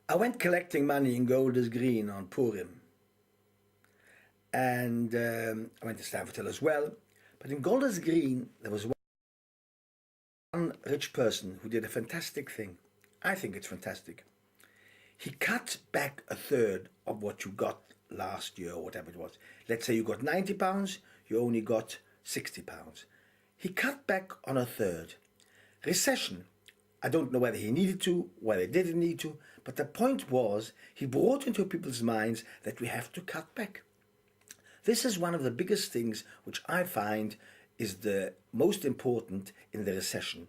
I went collecting money in Golders Green on Purim. And I went to Stanford Hill as well. But in Golders Green, there was one rich person who did a fantastic thing. I think it's fantastic. He cut back a third of what you got last year or whatever it was. Let's say you got £90, you only got £60. He cut back on a third. Recession. I don't know whether he needed to, whether he didn't need to, but the point was he brought into people's minds that we have to cut back. This is one of the biggest things which I find is the most important in the recession.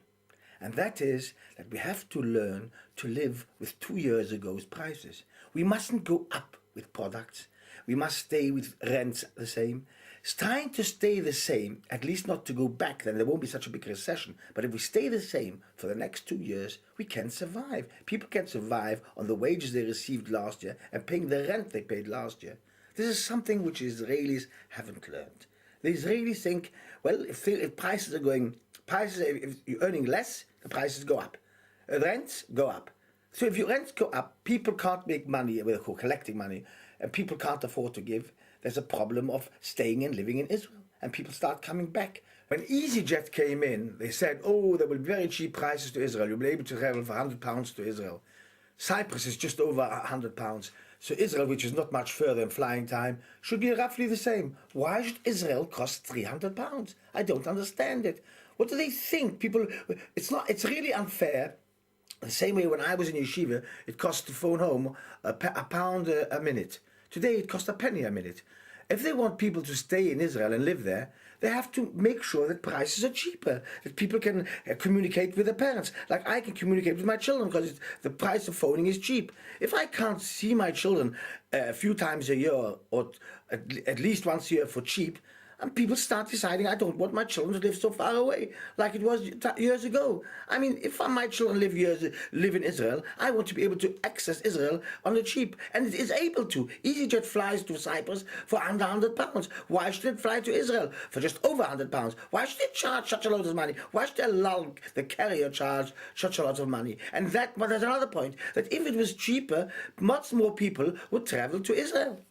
And that is that we have to learn to live with 2 years ago's prices. We mustn't go up with products. We must stay with rents the same. It's trying to stay the same, at least not to go back, then there won't be such a big recession. But if we stay the same for the next 2 years, we can survive. People can survive on the wages they received last year and paying the rent they paid last year. This is something which Israelis haven't learned. The Israelis think, well, if prices are going, if you're earning less, the prices go up. Rents go up. So if your rents go up, people can't make money, we're collecting money, and people can't afford to give. There's a problem of staying and living in Israel, and people start coming back. When EasyJet came in, they said, oh, there will be very cheap prices to Israel. You'll be able to travel for £100 to Israel. Cyprus is just over £100. So Israel, which is not much further in flying time, should be roughly the same. Why should Israel cost £300? I don't understand it. What do they think? People, it's really unfair. The same way when I was in yeshiva, it cost to phone home a pound a minute. Today it costs a penny a minute. If they want people to stay in Israel and live there, they have to make sure that prices are cheaper, that people can communicate with their parents. Like I can communicate with my children because the price of phoning is cheap. If I can't see my children a few times a year or at least once a year for cheap, and people start deciding, I don't want my children to live so far away, like it was years ago. I mean, if my children live in Israel, I want to be able to access Israel on the cheap. And it is able to. EasyJet flies to Cyprus for under £100. Why should it fly to Israel for just over £100? Why should it charge such a lot of money? Why should the carrier charge such a lot of money? And but there's another point, that if it was cheaper, much more people would travel to Israel.